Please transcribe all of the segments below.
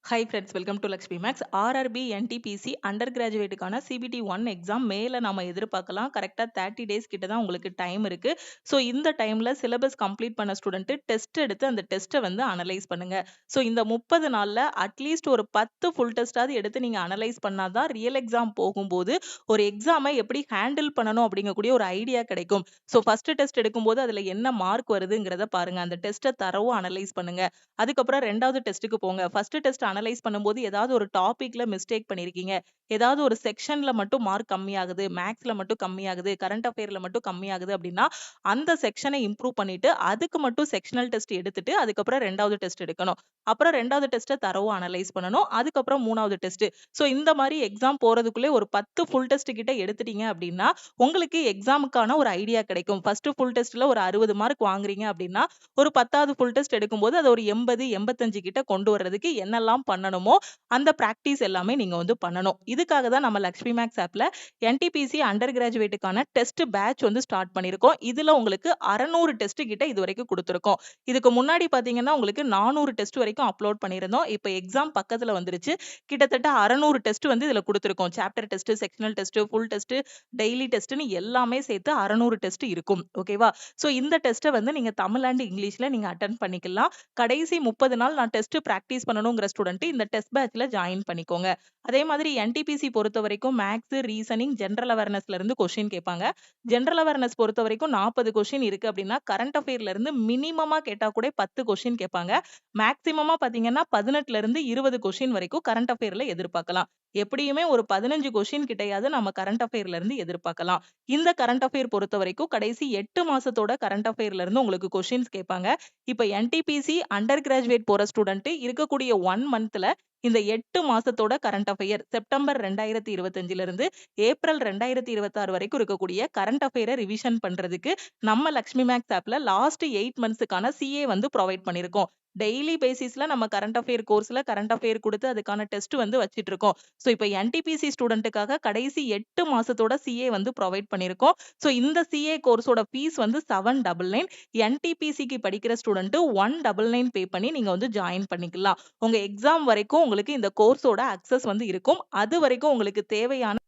High friends, welcome to Lakshmi maths. RRB NTPC under கிராஜுவேட்டுக்கான CBT 1 exam மேல நாம எதிர்பார்க்கலாம். கரெக்டா 30 டேஸ் கிட்ட தான் உங்களுக்கு டைம் இருக்கு. ஸோ இந்த டைம்ல சிலபஸ் கம்ப்ளீட் பண்ண ஸ்டூடெண்ட் டெஸ்ட் எடுத்து அந்த டெஸ்ட்டை வந்து அனலைஸ் பண்ணுங்க. ஸோ இந்த 30 நாள்ல அட்லீஸ்ட் ஒரு 10 ஃபுல் டெஸ்டாவது எடுத்து நீங்க அனலைஸ் பண்ணாதான் ரியல் எக்ஸாம் போகும்போது ஒரு எக்ஸாமை எப்படி ஹேண்டில் பண்ணணும் அப்படிங்கக்கூடிய ஒரு ஐடியா கிடைக்கும். ஸோ ஃபர்ஸ்ட் டெஸ்ட் எடுக்கும்போது அதுல என்ன மார்க் வருதுங்கிறத பாருங்க. அந்த டெஸ்ட்டை தரவும் அனலைஸ் பண்ணுங்க. அதுக்கப்புறம் 2வது டெஸ்ட்டுக்கு போங்க. ஃபர்ஸ்ட் டெஸ்ட் அனலைஸ் பண்ணும்போது ஏதாவது ஒரு டாபிக்ல மிஸ்டேக் பண்ணியிருக்கீங்க. ஏதாவது ஒரு செக்ஷன்ல மட்டும் மார்க் கம்மியாகுது, மேத்ஸ்ல மட்டும் கம்மியாகுது, கரண்ட் அஃபேர்ல மட்டும் கம்மியாகுது அப்படின்னா, அந்த செக்ஷனை இம்ப்ரூவ் பண்ணிட்டு, அதுக்கு மட்டும் செக்ஷனல் டெஸ்ட் எடுத்துட்டு, அதுக்கப்புறம் 2வது டெஸ்ட் எடுக்கணும். அப்புறம் 2வது டெஸ்ட்ட தரவா அனலைஸ் பண்ணணும். அதுக்கப்புறம் 3வது டெஸ்ட். ஸோ இந்த மாரி எக்ஸாம் போறதுக்குள்ளே ஒரு 10 ஃபுல் டெஸ்ட் கிட்ட எடுத்துட்டீங்க அப்படின்னா, உங்களுக்கு எக்ஸாமுக்கான ஒரு ஐடியா கிடைக்கும். ஃபர்ஸ்ட் ஃபுல் டெஸ்ட்ல ஒரு 60 மார்க் வாங்குறீங்க அப்படின்னா, ஒரு 10வது ஃபுல் டெஸ்ட் எடுக்கும்போது அது ஒரு 80, 85 கிட்ட கொண்டு வர்றதுக்கு என்னெல்லாம் பண்ணணுமோ, அந்த பிராக்டிஸ் எல்லாமே நீங்க வந்து பண்ணணும். இதுக்காக தான் நம்ம லக்ஷ்மி மேக்ஸ் ஆப்ல என்டிபிசி அண்டர் கிராஜுவேட்டுக்கான டெஸ்ட் பேட்ச் வந்து ஸ்டார்ட் பண்ணியிருக்கோம். இதுல உங்களுக்கு 600 டெஸ்ட் கிட்ட இதுவரைக்கும் குடுத்துருக்கோம். இதுக்கு முன்னாடி பார்த்தீங்கன்னா, உங்களுக்கு 400 டெஸ்ட் வரைக்கும் அப்லோட் பண்ணியிருந்தோம். இப்ப எக்ஸாம் பக்கத்துல வந்துருச்சு. கிட்டத்தட்ட 600 டெஸ்ட் வந்து இதுல குடுத்துருக்கோம். Chapter test, sectional test, full test, daily டெஸ்ட்ன்னு எல்லாமே சேர்த்து 600 டெஸ்ட் இருக்கும். ஓகேவா? ஸோ இந்த டெஸ்ட்ட வந்து நீங்க தமிழ் அண்ட் இங்கிலீஷ்ல நீங்க அட்டெண்ட் பண்ணிக்கலாம். கடைசி 30 நாள் நான் டெஸ்ட் பிராக்டிஸ் பண்ணணுங்கிற ஸ்டூடண்ட் இந்த டெஸ்ட் பேட்ச்ல ஜாயின் பண்ணிக்கோங்க. அதே மாதிரி என்டிபிசி பொறுத்தவரைக்கும் மேத்ஸ், ரீசனிங், ஜெனரல் அவேர்னஸ்ல இருந்து கொஸ்டின் கேட்பாங்க. ஜெனரல் அவேர்னஸ் பொறுத்தவரைக்கும் 40 கொஸ்டின் இருக்கு அப்படின்னா, கரண்ட் அஃபேர்ல இருந்து மினிமமா கேட்டா கூட 10 கொஸ்டின் கேட்பாங்க. மேக்ஸிமமா பார்த்தீங்கன்னா 18ல இருந்து 20 கொஸ்டின் வரைக்கும் கரண்ட் அஃபேர்ல எதிர்பார்க்கலாம். எப்படியுமே ஒரு 15 கொஸ்டின் கிட்டயாவது நம்ம கரண்ட் அஃபேர்ல இருந்து எதிர்பார்க்கலாம். இந்த கரண்ட் அஃபேர் பொறுத்தவரைக்கும் கடைசி 8 மாசத்தோட கரண்ட் அஃபேர்ல இருந்து உங்களுக்கு கொஸ்டின்ஸ் கேட்பாங்க. இப்ப என்டிபிசி அண்டர் கிராஜுவேட் போற ஸ்டூடண்ட் இருக்கக்கூடிய 1 மந்த்ல இந்த 8 மாசத்தோட கரண்ட் அஃபேர் செப்டம்பர் 2025ல இருந்து ஏப்ரல் 2026 வரைக்கும் இருக்கக்கூடிய கரண்ட் அஃபேரை ரிவிஷன் பண்றதுக்கு நம்ம லக்ஷ்மி மேக்ஸ் ஆப்ல லாஸ்ட் 8 மந்த்ஸ்க்கான சிஏ வந்து ப்ரொவைட் பண்ணியிருக்கோம். டெய்லி பேசிஸ்ல நம்ம கரண்ட் அஃபேர் கோர்ஸ்ல கரண்ட் அஃபேர் குடுத்து அதுக்கான டெஸ்ட் வந்து வச்சிட்டு இருக்கோம். சோ இப்ப என்டிபிசி ஸ்டூடெண்ட்டுக்காக கடைசி 8 மாசத்தோட சிஏ வந்து ப்ரொவைட் பண்ணியிருக்கோம். சோ இந்த சிஏ கோர்ஸோட ஃபீஸ் வந்து 799. என்டிபிசிக்கு படிக்கிற ஸ்டூடெண்ட் 199 பே பண்ணி நீங்க வந்து ஜாயின் பண்ணிக்கலாம். உங்க எக்ஸாம் வரைக்கும் உங்களுக்கு இந்த கோர்ஸோட அக்சஸ் வந்து இருக்கும். அது வரைக்கும் உங்களுக்கு தேவையான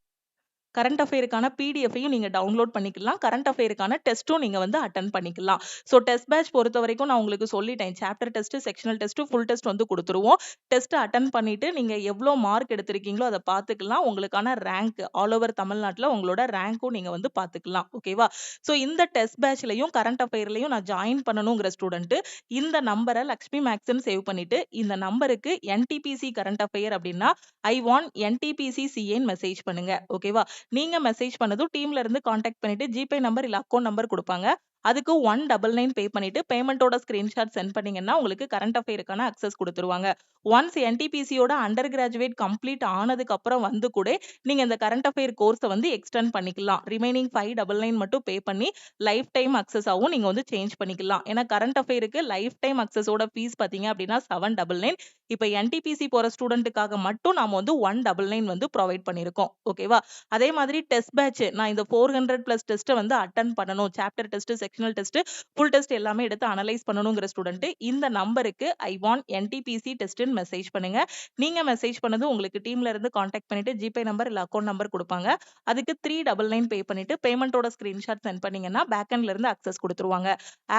கரண்ட் அஃபேருக்கான பிடிஎஃப்பையும் நீங்க டவுன்லோட் பண்ணிக்கலாம். கரண்ட் அஃபேருக்கான டெஸ்ட்டும் நீங்க வந்து அட்டெண்ட் பண்ணிக்கலாம். ஸோ டெஸ்ட் பேட்ச் பொறுத்தவரைக்கும் நான் உங்களுக்கு சொல்லிட்டேன். Chapter test, sectional test, full test வந்து குடுத்துருவோம். டெஸ்ட் அட்டெண்ட் பண்ணிட்டு நீங்க எவ்ளோ மார்க் எடுத்திருக்கீங்களோ அத பார்த்துக்கலாம். உங்களுக்கான ரேங்க் ஆல் ஓவர் தமிழ்நாட்டுல உங்களோட ரேங்க்கும் நீங்க வந்து பார்த்துக்கலாம். ஓகேவா? ஸோ இந்த டெஸ்ட் பேட்ச்லயும் கரண்ட் அஃபேர்லயும் நான் ஜாயின் பண்ணணுங்கிற ஸ்டூடெண்ட் இந்த நம்பர லக்ஷ்மி மேக்ஸ்ன்னு சேவ் பண்ணிட்டு இந்த நம்பருக்கு என்டிபிசி கரண்ட் அஃபேர் அப்படின்னா ஐ வாண்ட் என்டிபிசி சிஏன்னு மெசேஜ் பண்ணுங்க. ஓகேவா? நீங்க மெசேஜ் பண்ணதும் டீம்ல இருந்து கான்டாக்ட் பண்ணிட்டு ஜிபே நம்பர் இல்ல அக்கவுண்ட் நம்பர் குடுப்பாங்க. அதுக்கு 199 பே பண்ணிட்டு பேமெண்டோட ஸ்கிரீன்ஷாட் சென்ட் பண்ணீங்கன்னா உங்களுக்கு கரண்ட் அஃபேருக்கான அக்சஸ் குடுத்துருவாங்க. ஒன்ஸ் என்டிபிசியோட அண்டர் கிராஜுவேட் கம்ப்ளீட் ஆனதுக்கு அப்புறம் வந்து கூட நீங்க இந்த கரண்ட் அஃபேர் கோர்ஸ வந்து எக்ஸ்டெண்ட் பண்ணிக்கலாம். ரிமைனிங் 599 மட்டும் பே பண்ணி லைஃப் டைம் அக்சஸாவும் நீங்க வந்து சேஞ்ச் பண்ணிக்கலாம். ஏன்னா கரண்ட் அஃபேருக்கு லைஃப் டைம் அக்சஸோட ஃபீஸ் பாத்தீங்க அப்படின்னா 799. இப்ப என்டிபிசி போற ஸ்டூடெண்ட்டுக்காக மட்டும் நாம வந்து 199 வந்து ப்ரொவைட் பண்ணியிருக்கோம். ஓகேவா? அதே மாதிரி டெஸ்ட் பேட்ச் நான் இந்த 400 பிளஸ் டெஸ்ட்டை வந்து அட்டெண்ட் பண்ணணும். Chapter test, sectional test, full test எல்லாமே எடுத்து அனலைஸ் பண்ணணுங்கிற ஸ்டூடெண்ட் இந்த நம்பருக்கு ஐ வாண்ட் என்டிபிசி டெஸ்ட்ன்னு மெசேஜ் பண்ணுங்க. நீங்க மெசேஜ் பண்ணது உங்களுக்கு டீம்ல இருந்து கான்டாக்ட் பண்ணிட்டு ஜிபே நம்பர் இல்ல அக்கவுண்ட் நம்பர் குடுப்பாங்க. அதுக்கு 399 பே பண்ணிட்டு பேமெண்டோட ஸ்கிரீன்ஷாட் சென்ட் பண்ணீங்கன்னா பேக் எண்ட்ல இருந்து அக்சஸ் குடுத்துருவாங்க.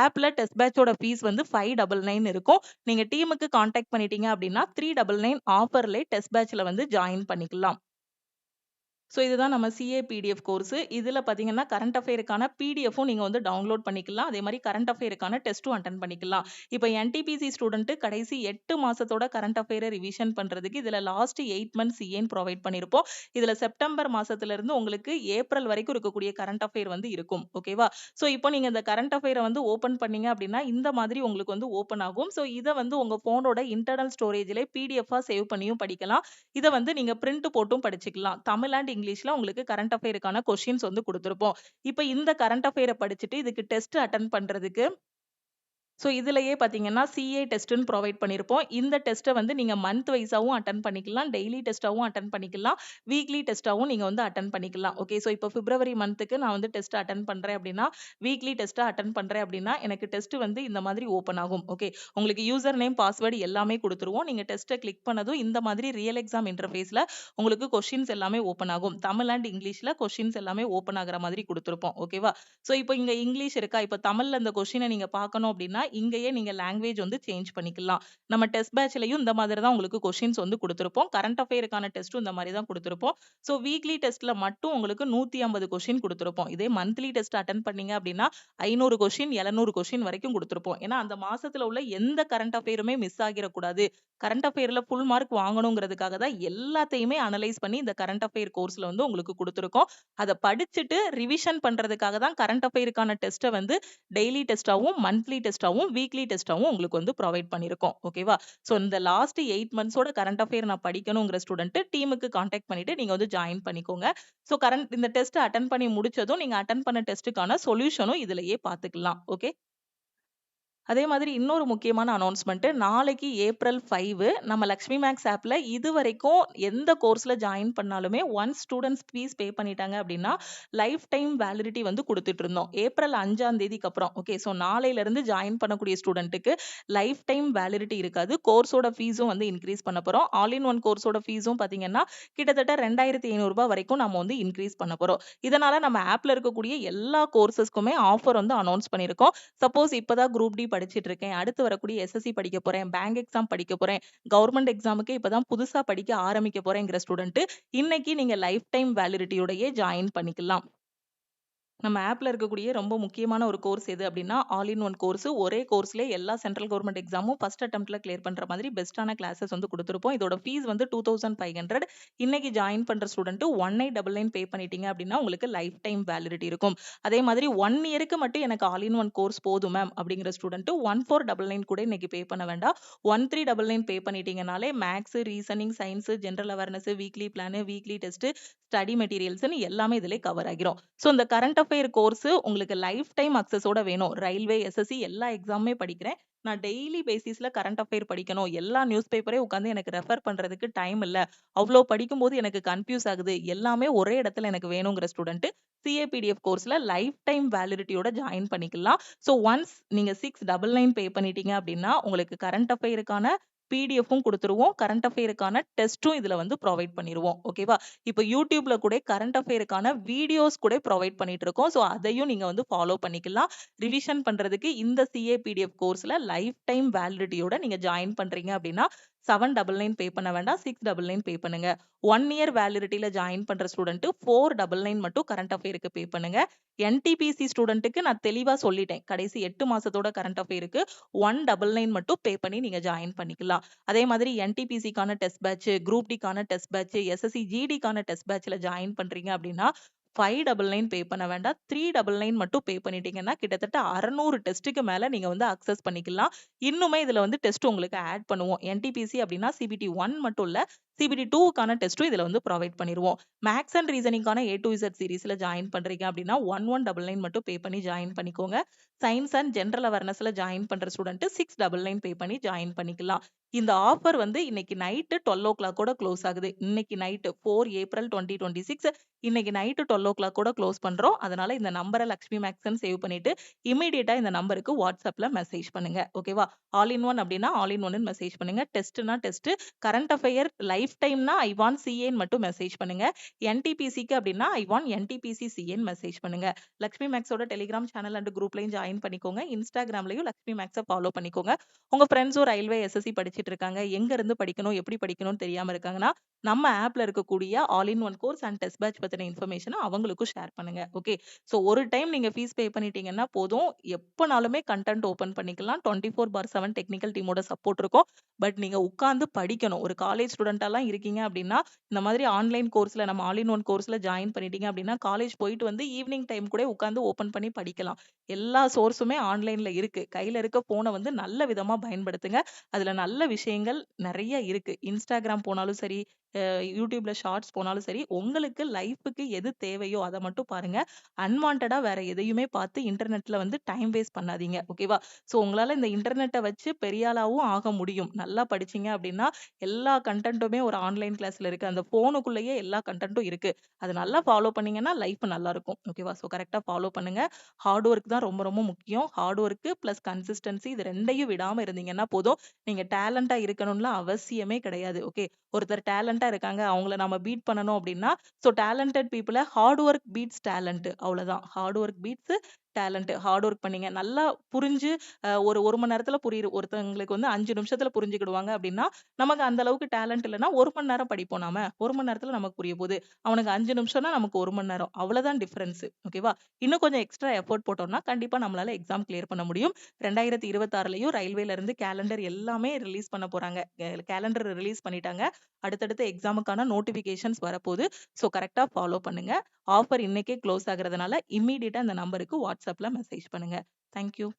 ஆப்ல டெஸ்ட் பேட்சோட ஃபீஸ் வந்து 599 இருக்கும். நீங்க டீமுக்கு கான்டாக்ட் பண்ணிட்டீங்க அப்படின்னா 399 ஆஃபர்ல டெஸ்ட் பேட்ச்ல வந்து ஜாயின் பண்ணிக்கலாம். ஸோ இதுதான் நம்ம சிஏ பிடிஎஃப் கோர்ஸ். இதுல பார்த்தீங்கன்னா, கரண்ட் அஃபேருக்கான பிடிஎஃப்பும் நீங்க வந்து டவுன்லோட் பண்ணிக்கலாம். அதே மாரி கரண்ட் அஃபேருக்கான டெஸ்ட்டும் அட்டெண்ட் பண்ணிக்கலாம். இப்ப என்டிபிசி ஸ்டூடெண்ட் கடைசி 8 மாசத்தோட கரண்ட் அஃபேர ரிவிஷன் பண்றதுக்கு இதுல லாஸ்ட் 8 மந்த்ஸ் சிஏன்னு ப்ரொவைட் பண்ணியிருப்போம். இதுல செப்டம்பர் மாசத்துல இருந்து உங்களுக்கு ஏப்ரல் வரைக்கும் இருக்கக்கூடிய கரண்ட் அஃபேர் வந்து இருக்கும். ஓகேவா? ஸோ இப்போ நீங்க இந்த கரண்ட் அஃபேர வந்து ஓப்பன் பண்ணீங்க அப்படின்னா, இந்த மாதிரி உங்களுக்கு வந்து ஓப்பன் ஆகும். ஸோ இத வந்து உங்க ஃபோனோட இன்டர்னல் ஸ்டோரேஜ்ல பிடிஎஃப்பா சேவ் பண்ணியும் படிக்கலாம். இத வந்து நீங்க பிரிண்ட் போட்டும் படிச்சுக்கலாம். தமிழ் அண்ட் இங்கிலீஷ்ல உங்களுக்கு கரண்ட் அஃபேருக்கான கொஸ்டின்ஸ் வந்து குடுத்திருப்போம். இப்ப இந்த கரண்ட் அஃபேர படிச்சுட்டு இதுக்கு டெஸ்ட் அட்டெண்ட் பண்றதுக்கு ஸோ இதுலயே பார்த்தீங்கன்னா, சிஏ டெஸ்ட்ன்னு ப்ரொவைட் பண்ணியிருப்போம். இந்த டெஸ்ட்ட வந்து நீங்க மந்த் வைஸாவும் அட்டெண்ட் பண்ணிக்கலாம். டெய்லி டெஸ்ட்டாவும் அட்டெண்ட் பண்ணிக்கலாம். வீக்லி டெஸ்ட்டாவும் நீங்க வந்து அட்டெண்ட் பண்ணிக்கலாம். ஓகே. ஸோ இப்போ பிப்ரவரி மந்த்துக்கு நான் வந்து டெஸ்ட் அட்டெண்ட் பண்றேன் அப்படின்னா, வீக்லி டெஸ்ட்டா அட்டெண்ட் பண்றேன் அப்படின்னா, எனக்கு டெஸ்ட் வந்து இந்த மாதிரி ஓப்பன் ஆகும். ஓகே. உங்களுக்கு யூசர் நேம், பாஸ்வேர்ட் எல்லாமே குடுத்துருவோம். நீங்க டெஸ்ட்ட கிளிக் பண்ணதும் இந்த மாதிரி ரியல் எக்ஸாம் இன்டர்ஃபேஸ்ல உங்களுக்கு கொஸ்டின்ஸ் எல்லாமே ஓப்பன் ஆகும். தமிழ் அண்ட் இங்கிலீஷ்ல கொஸ்டின்ஸ் எல்லாமே ஓப்பன் ஆகுற மாதிரி குடுத்துருப்போம். ஓகேவா? ஸோ இப்போ இங்க இங்கிலீஷ் இருக்கா? இப்ப தமிழ்ல அந்த கொஸ்டின நீங்க பார்க்கணும் அப்படின்னா, இங்கேயே நீங்க லாங்குவேஜ் வந்து சேஞ்ச் பண்ணிக்கலாம். நம்ம டெஸ்ட் பேட்ச்லயும் இந்த மாதிரி தான் உங்களுக்கு கொஸ்டின்ஸ் வந்து குடுத்திருப்போம். கரண்ட் அஃபேர்க்கான டெஸ்ட்டும் இந்த மாரி தான் குடுத்திருப்போம். ஸோ வீக்லி டெஸ்ட்ல மட்டும் உங்களுக்கு 150 கொஸ்டின் குடுத்திருப்போம். இதே மந்த்லி டெஸ்ட் அட்டெண்ட் பண்ணீங்க அப்படின்னா, 500 கொஸ்டின், 700 கொஸ்டின் வரைக்கும் குடுத்திருப்போம். ஏன்னா, அந்த மாசத்துல உள்ள எந்த கரண்ட் அஃபேருமே மிஸ் ஆகிரக்கூடாது. கரண்ட் அஃபேர்ல ஃபுல் மார்க் வாங்கணுங்கிறதுக்காக தான் எல்லாத்தையுமே அனலைஸ் பண்ணி இந்த கரண்ட் அஃபேர் கோர்ஸ்ல வந்து உங்களுக்கு குடுத்திருக்கோம். அத படிச்சுட்டு ரிவிஷன் பண்றதுக்காக தான் கரண்ட் அஃபேர்க்கான டெஸ்ட்ட வந்து டெய்லி டெஸ்ட்டாவும், மந்த்லி டெஸ்ட்டாவும், வீக்லி டெஸ்ட்டாவும் உங்களுக்கு வந்து ப்ரொவைட் பண்ணியிருக்கோம். ஓகேவா? ஸோ இந்த லாஸ்ட் 8 மந்த்ஸோட கரண்ட் அஃபேர் நான் படிக்கணுங்கிற ஸ்டூடண்ட் டீமுக்கு கான்டாக்ட் பண்ணிட்டு நீங்க வந்து ஜாயின் பண்ணிக்கோங்க. ஸோ இந்த டெஸ்ட் அட்டெண்ட் பண்ணி முடிச்சதும் நீங்க அட்டெண்ட் பண்ண டெஸ்ட்டுக்கான சொல்யூஷனும் இதுலயே பார்த்துக்கலாம். ஓகே. அதே மாதிரி இன்னொரு முக்கியமான அனௌன்ஸ்மென்ட் நாளைக்கு ஏப்ரல் 5 நம்ம லக்ஷ்மி மேக்ஸ் ஆப்ல இதுவரைக்கும் எந்த கோர்ஸ்ல ஜாயின் பண்ணாலுமே ஒன்ஸ் ஸ்டூடண்ட்ஸ் ஃபீஸ் பே பண்ணிட்டாங்க அப்படின்னா லைஃப் டைம் வேலிடிட்டி வந்து கொடுத்துட்டு இருந்தோம். ஏப்ரல் 5ஆம் தேதிக்கு அப்புறம் ஓகே. ஸோ நாளையில இருந்து ஜாயின் பண்ணக்கூடிய ஸ்டூடெண்ட்டுக்கு லைஃப் டைம் வேலிடிட்டி இருக்காது. கோர்ஸோட ஃபீஸும் வந்து இன்க்ரீஸ் பண்ண போறோம். ஆல் இன் ஒன் கோர்ஸோட ஃபீஸும் பாத்தீங்கன்னா கிட்டத்தட்ட 2500 ரூபாய் வரைக்கும் நம்ம வந்து இன்க்ரீஸ் பண்ண போறோம். இதனால நம்ம ஆப்ல இருக்கக்கூடிய எல்லா கோர்சஸ்க்குமே ஆஃபர் வந்து அனௌன்ஸ் பண்ணியிருக்கோம். சப்போஸ் இப்பதான் குரூப் டி படிச்சிட்டு இருக்கேன். அடுத்து வரக்கூடிய எஸ்எஸ்சி படிக்க போறேன். பேங்க் எக்ஸாம் படிக்க போறேன். கவர்மெண்ட் எக்ஸாமுக்கு இப்பதான் புதுசா படிக்க ஆரம்பிக்க போறேங்கிற ஸ்டூடெண்ட் இன்னைக்கு நீங்க லைஃப் டைம் வேலிடிட்டியோடயே ஜாயின் பண்ணிக்கலாம். நம்ம ஆப்ல இருக்கக்கூடிய ரொம்ப முக்கியமான ஒரு கோர்ஸ் எது அப்படின்னா, ஆல் இன் ஒன் கோர்ஸ். ஒரே கோர்ஸ்லயே எல்லா சென்ட்ரல் கவர்ன்மெண்ட் எக்ஸாமும் ஃபர்ஸ்ட் அட்டெம்ப்ட்ல கிளியர் பண்ற மாதிரி பெஸ்ட்டான கிளாஸஸ் வந்து குடுத்திருப்போம். இதோட ஃபீஸ் வந்து 2500. இன்னைக்கு ஜாயின் பண்ற ஸ்டூடெண்ட் 1899 பே பண்ணிட்டீங்க அப்படின்னா, உங்களுக்கு லைஃப் டைம் வேலிடிட்டி இருக்கும். அதே மாதிரி 1 இயருக்கு மட்டும் எனக்கு ஆல் இன் ஒன் கோர்ஸ் போதும் மேம் அப்படிங்கிற ஸ்டூடெண்ட் 1499 கூட இன்னைக்கு பே பண்ண வேண்டாம். 1399 பே பண்ணிட்டீங்கனாலே maths, reasoning, science, general awareness, weekly plan, weekly test, study மெட்டீரியல்ஸ்ன்னு எல்லாமே இதிலே கவர் ஆகிரும். ஸோ இந்த கரண்ட் அஃபேர் கோர்ஸ் உங்களுக்கு லைஃப் டைம் அக்சஸோட வேணும். ரயில்வே, எஸ்எஸ்சி எல்லா எக்ஸாமுமே படிக்கிறேன். நான் டெய்லி பேசிஸ்ல கரண்ட் அஃபேர் படிக்கணும். எல்லா நியூஸ் பேப்பரே உட்காந்து எனக்கு ரெஃபர் பண்றதுக்கு டைம் இல்ல. அவ்ளோ படிக்கும்போது எனக்கு கன்ஃப்யூஸ் ஆகுது. எல்லாமே ஒரே இடத்துல எனக்கு வேணுங்கிற ஸ்டூடெண்ட் சிஏபிடிஎஃப் கோர்ஸ்ல லைஃப் டைம் வேலிடிட்டியோட ஜாயின் பண்ணிக்கலாம். ஸோ ஒன்ஸ் நீங்க 699 பே பண்ணிட்டீங்க அப்படின்னா, உங்களுக்கு கரண்ட் அஃபேருக்கான பிடிஎஃப்பும் குடுத்துருவோம். கரண்ட் அஃபேருக்கான டெஸ்ட்டும் இதுல வந்து ப்ரொவைட் பண்ணிருவோம். ஓகேவா? இப்ப YouTubeல கூட கரண்ட் அஃபேருக்கான வீடியோஸ் கூட ப்ரொவைட் பண்ணிட்டு இருக்கோம். ஸோ அதையும் நீங்க வந்து ஃபாலோ பண்ணிக்கலாம். ரிவிஷன் பண்றதுக்கு இந்த சிஏபிடிஎஃப் கோர்ஸ்ல லைஃப் டைம் வேலிடிட்டியோட நீங்க ஜாயின் பண்றீங்க அப்படின்னா 799 பே பண்ண வேண்டாம். 699 பே பண்ணுங்க. 1 இயர் வேலிடிட்டில ஜாயின் பண்ற ஸ்டூடெண்ட் 499 மட்டும் கரண்ட் அஃபேருக்கு பே பண்ணுங்க. என்டிபிசி ஸ்டூடெண்ட்க்கு நான் தெளிவா சொல்லிட்டேன். கடைசி 8 மாசத்தோட கரண்ட் அஃபேருக்கு 199 மட்டும் பே பண்ணி நீங்க ஜாயின் பண்ணிக்கலாம். அதே மாதிரி என்டிபிசிக்கான டெஸ்ட் பேட்ச், குரூப் டிக்கான டெஸ்ட் பேட்ச், எஸ்எஸ்சி ஜிடிக்கான டெஸ்ட் பேட்ச்ல ஜாயின் பண்றீங்க அப்படின்னா 599 பே பண்ண வேண்டாம். 399 மட்டும் பே பண்ணிட்டீங்கன்னா, கிட்டத்தட்ட 600 டெஸ்ட்டுக்கு மேல நீங்க வந்து அக்சஸ் பண்ணிக்கலாம். இன்னுமே இதுல வந்து டெஸ்ட் உங்களுக்கு ஆட் பண்ணுவோம். என்டிபிசி அப்படின்னா சிபிடி 1 மட்டும் இல்ல, சிபிடி 2க்கான டெஸ்ட்டும் இதுல வந்து ப்ரொவைட் பண்ணிருவோம். மேத்ஸ் அண்ட் ரீசனிங்கான A to Z சீரிஸ்ல ஜாயின் பண்றீங்க அப்படின்னா 1199 மட்டும் பே பண்ணி ஜாயின் பண்ணிக்கோங்க. சயின்ஸ் அண்ட் ஜெனரல் அவேர்னஸ்ல ஜாயின் பண்ற ஸ்டூடெண்ட் 699 பே பண்ணி ஜாயின் பண்ணிக்கலாம். இந்த ஆஃபர் வந்து இன்னைக்கு நைட் 12:00 கூட க்ளோஸ் ஆகுது. இன்னைக்கு நைட் 4 ஏப்ரல் 2026 இன்னைக்கு நைட் 12:00 கூட க்ளோஸ் பண்றோம். அதனால இந்த நம்பர லக்ஷ்மி மேக்ஸ்ன்னு சேவ் பண்ணிட்டு இமிடியேட்டா இந்த நம்பருக்கு வாட்ஸ்அப்ல மெசேஜ் பண்ணுங்க. ஓகேவா? ஆல் இன் ஒன் அப்படின்னா ஆல் இன் ஒன்னு மெசேஜ் பண்ணுங்க. டெஸ்ட்னா டெஸ்ட், கரண்ட் அஃபேர், லைஃப் டைம்னா ஐ வாண்ட் சிஏன்னு மட்டும் மெசேஜ் பண்ணுங்க. என்டிபிசிக்கு அப்படின்னா ஐ வாண்ட் என்டிபிசி சிஏன்னு மெசேஜ் பண்ணுங்க. லக்ஷ்மி மேக்ஸோட டெலிகிராம் சேனல் அண்ட் குரூப்லயும் ஜாயின் பண்ணிக்கோங்க. இன்ஸ்டாகிராம்லயும் லக்ஷ்மி மேக்ஸை ஃபாலோ பண்ணிக்கோங்க. உங்க ஃப்ரெண்ட்ஸும் ரயில்வே, எஸ்எஸ்சி படிச்சிட்டு இருக்காங்க. எங்க இருந்து படிக்கணும், எப்படி படிக்கணும்னு தெரியாம இருக்காங்கன்னா, நம்ம ஆப்ல இருக்கக்கூடிய all in one course and test batch பத்தின இன்ஃபர்மேஷனை அவங்களுக்கும் ஷேர் பண்ணுங்க. ஓகே. ஸோ ஒரு டைம் நீங்க ஃபீஸ் பே பண்ணிட்டீங்கன்னா போதும். எப்பனாலுமே கண்டென்ட் ஓபன் பண்ணிக்கலாம். 24/7 டெக்னிக்கல் டீமோட சப்போர்ட் இருக்கும். பட் நீங்க உட்கார்ந்து படிக்கணும். ஒரு காலேஜ் ஸ்டூடெண்ட்டாலாம் இருக்கீங்க அப்படின்னா, இந்த மாதிரி ஆன்லைன் கோர்ஸ்ல நம்ம ஆல் இன் ஒன் கோர்ஸ்ல ஜாயின் பண்ணிட்டீங்க அப்படின்னா, காலேஜ் போயிட்டு வந்து ஈவினிங் டைம் கூட உட்கார்ந்து ஓபன் பண்ணி படிக்கலாம். எல்லா சோர்ஸுமே ஆன்லைன்ல இருக்கு. கையில இருக்க போனை வந்து நல்ல விதமா பயன்படுத்துங்க. அதுல நல்ல விஷயங்கள் நிறைய இருக்கு. இன்ஸ்டாகிராம் போனாலும் சரி, யூடியூப்ல ஷார்ட்ஸ் போனாலும் சரி, உங்களுக்கு லைஃப்க்கு எது தேவையோ அத மட்டும் பாருங்க. அன்வான்டடா வேற எதையுமே பார்த்து இன்டர்நெட்ல வந்து டைம் வேஸ்ட் பண்ணாதீங்க. ஓகேவா? ஸோ உங்களால இந்த இன்டர்நெட்ட வச்சு பெரிய ஆளாவும் ஆக முடியும். நல்லா படிச்சீங்க அப்படின்னா, எல்லா கன்டென்ட்டுமே ஒரு ஆன்லைன் கிளாஸ்ல இருக்கு. அந்த ஃபோனுக்குள்ளேயே எல்லா கன்டென்ட்டும் இருக்கு. அத நல்லா ஃபாலோ பண்ணீங்கன்னா, லைஃப் நல்லா இருக்கும். ஓகேவா? ஸோ கரெக்ட்டா ஃபாலோ பண்ணுங்க. ஹார்ட் ஒர்க் தான் ரொம்ப ரொம்ப முக்கியம். ஹார்ட் ஒர்க் பிளஸ் கன்சிஸ்டன்சி இது 2யும் விடாம இருந்தீங்கன்னா போதும். நீங்க டேலண்டா இருக்கணும்லாம் அவசியமே கிடையாது. ஓகே. ஒருத்தர் டேலண்டா இருக்காங்க. அவங்கள நம்ம பீட் பண்ணணும் அப்படின்னா, so talented people hard work beats talent அவ்வளோதான். Hard work beats talent. Hard work பண்ணீங்க. நல்லா புரிஞ்சு ஒரு 1 மணி நேரத்துல புரியுது. ஒருத்தவங்களுக்கு வந்து 5 நிமிஷத்துல புரிஞ்சுக்கிடுவாங்க அப்படின்னா, நமக்கு அந்த அளவுக்கு டேலண்ட் இல்லன்னா 1 மணி நேரம் படிப்போம் நாம. 1 மணி நேரத்துல நமக்கு புரிய போகுது. அவனுக்கு 5 நிமிஷம்னா நமக்கு 1 மணி நேரம். அவ்வளோதான் டிஃபரன்ஸ். ஓகேவா? இன்னும் கொஞ்சம் எக்ஸ்ட்ரா எஃபோர்ட் போட்டோம்னா, கண்டிப்பா நம்மளால எக்ஸாம் கிளியர் பண்ண முடியும். 2026லயும் ரயில்வேல இருந்து கேலண்டர் எல்லாமே ரிலீஸ் பண்ண போறாங்க. கேலண்டர் ரிலீஸ் பண்ணிட்டாங்க. அடுத்தடுத்த எக்ஸாமுக்கான நோட்டிஃபிகேஷன்ஸ் வரப்போது. ஸோ கரெக்ட்டா ஃபாலோ பண்ணுங்க. ஆஃபர் இன்னைக்கே க்ளோஸ் ஆகுறதுனால, இம்மீடியட்டா இந்த நம்பருக்கு WhatsAppல மெசேஜ் பண்ணுங்க. Thank you.